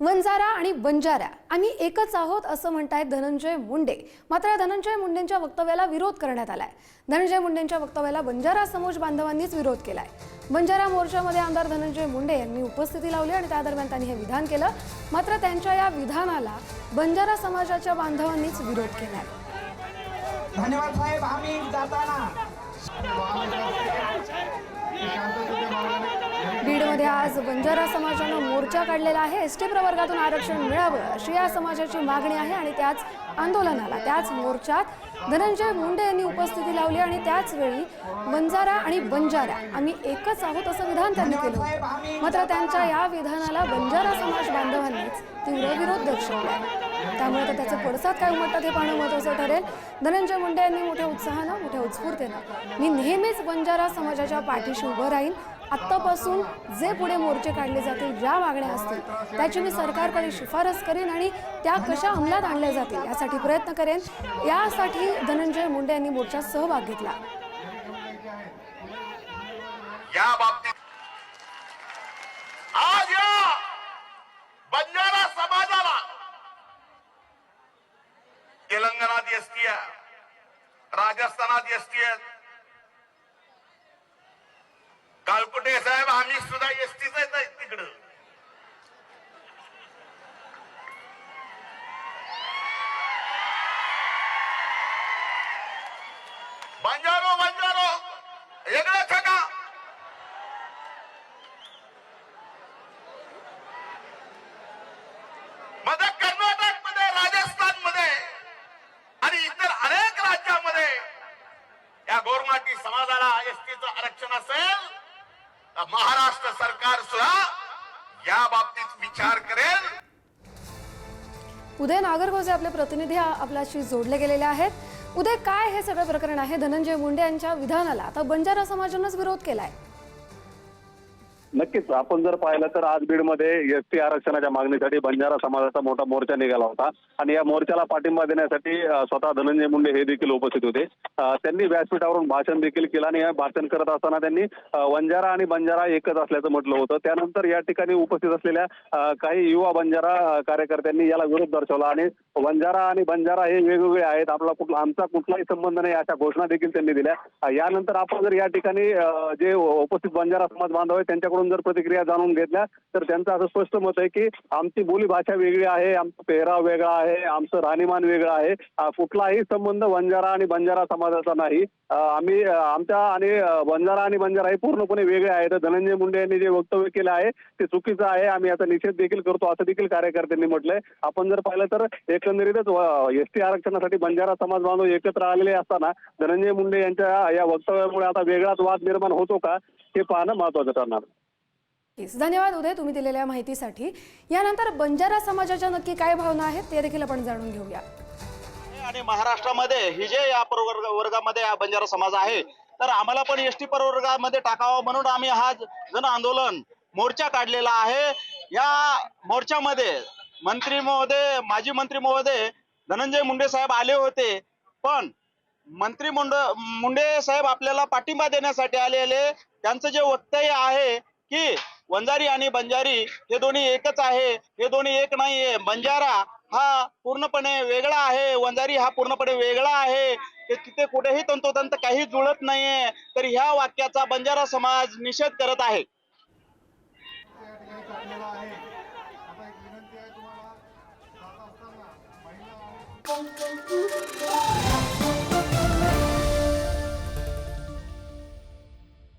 वंजारा आणि बंजारा आम्ही एकच आहोत असं म्हणतायत धनंजय मुंडे। मात्र धनंजय मुंडेंच्या वक्तव्याला विरोध करण्यात आलाय। धनंजय मुंडेंच्या वक्तव्याला बंजारा समाज बांधवांनीच विरोध केलाय। बंजारा मोर्चामध्ये आमदार धनंजय मुंडे यांनी उपस्थिती लावली आणि त्या दरम्यान त्यांनी हे विधान केलं। मात्र त्यांच्या या विधानाला बंजारा समाजाच्या बांधवांनीच विरोध केलाय। धन्यवाद साहेब। आम्ही जाताना बीडमध्ये आज बंजारा समाजानं मोर्चा काढलेला आहे। एसटी प्रवर्गातून आरक्षण मिळावं अशी या समाजाची मागणी आहे आणि त्याच आंदोलनाला त्याच मोर्चात धनंजय मुंडे यांनी उपस्थिती लावली आणि त्याच वेळी वंजारा आणि बंजारा आम्ही एकच आहोत असं विधान त्यांनी केलं। मात्र त्यांच्या या विधानाला बंजारा समाज बांधवांनीच तीव्र विरोध दर्शवलाय। त्यामुळे तर त्याचे पडसाद काय उमटतात हे पाहणं महत्त्वाचं ठरेल। धनंजय मुंडे यांनी मोठ्या उत्साहानं मोठ्या उत्स्फूर्तेनं मी नेहमीच बंजारा समाजाच्या पाठीशी उभं राहीन। आत्तापासून जे पुढे मोर्चे काढले जातील, ज्या मागण्या असतील त्याची मी सरकारकडे शिफारस करेन आणि त्या कशा अंमलात आणल्या जातील यासाठी प्रयत्न करेन। यासाठी धनंजय मुंडे यांनी मोर्चात सहभाग घेतला। या बाबतीत आज या बंजारा समाजाला तेलंगणात एसटी आहे, राजस्थानात एसटी आहे। कालकुटे साहेब आम्ही सुद्धा एसटीच आहे तिकडं। बंजारो बंजारो वेगळं का? मध्य कर्नाटक मध्ये, राजस्थान मध्ये आणि इतर अनेक राज्यांमध्ये या गोरमाटी समाजाला एसटीचं आरक्षण असेल, महाराष्ट्र सरकार सुद्धा या बाबतीत विचार करेल। उदय नागरगोजे आपले प्रतिनिधी आपल्याशी जोडले गेलेले आहेत। उदय, काय हे सगळं प्रकरण आहे? धनंजय मुंडे यांच्या विधानाला आता बंजारा समाजानंच विरोध केलाय। नक्कीच आपण जर पाहिलं तर आज बीडमध्ये एसटी आरक्षणाच्या मागणीसाठी बंजारा समाजाचा मोठा मोर्चा निघाला होता आणि या मोर्चाला पाठिंबा देण्यासाठी स्वतः धनंजय मुंडे हे देखील उपस्थित होते। त्यांनी व्यासपीठावरून भाषण देखील केलं आणि हे भाषण करत असताना त्यांनी वंजारा आणि बंजारा एकच असल्याचं म्हटलं होतं। त्यानंतर या ठिकाणी उपस्थित असलेल्या काही युवा बंजारा कार्यकर्त्यांनी याला विरोध दर्शवला आणि वंजारा आणि बंजारा हे वेगवेगळे आहेत, आमचा कुठलाही संबंध नाही अशा घोषणा देखील त्यांनी दिल्या। यानंतर आपण जर या ठिकाणी जे उपस्थित बंजारा समाज बांधव आहेत त्यांच्याकडून जर प्रतिक्रिया जाणून घेतल्या तर त्यांचं असं स्पष्ट मत आहे की आमची बोली भाषा वेगळी आहे, आमचा पेहराव वेगळा आहे, आमचं राहणीमान वेगळं आहे। कुठलाही संबंध वंजारा आणि बंजारा समाजाचा नाही। आम्ही आमच्या आणि वंजारा आणि बंजारा हे पूर्णपणे वेगळे आहेत। धनंजय मुंडे यांनी जे वक्तव्य केलं आहे ते चुकीचं आहे, आम्ही याचा निषेध देखील करतो असं देखील कार्यकर्त्यांनी म्हटलंय। आपण जर पाहिलं तर एकंदरीतच एसटी आरक्षणासाठी बंजारा समाज बांधव एकत्र आलेले असताना धनंजय मुंडे यांच्या या वक्तव्यामुळे आता वेगळाच वाद निर्माण होतो का हे पाहणं महत्त्वाचं ठरणार। धन्यवाद उदय, तुम्ही दिलेल्या माहितीसाठी। यानंतर बंजारा समाजाच्या नक्की काय भावना आहेत ते देखील आपण जाणून घेऊया। आणि महाराष्ट्रामध्ये ही जे या प्रवर्गामध्ये हा बंजारा समाज आहे, तर आम्हाला पण एसटी प्रवर्गामध्ये टाकावं म्हणून आम्ही हा जन आंदोलन मोर्चा काढलेला आहे। या मोर्चामध्ये मंत्री महोदय, माजी मंत्री महोदय धनंजय मुंडे साहेब आले होते, पण मंत्री मुंडे साहेब आपल्याला पाठिंबा देण्यासाठी आलेले। त्यांचं जे वक्तव्य आहे की वंजारी आणि बंजारी हे दोन्ही एकच आहे, हे दोन्ही एक नाहीये। बंजारा हा पूर्णपणे वेगळा आहे, वंजारी हा पूर्णपणे वेगळा आहे, तिथे कुठेही तंतोतंत काही जुळत नाहीये। तर ह्या वाक्याचा बंजारा समाज निषेध करत आहे।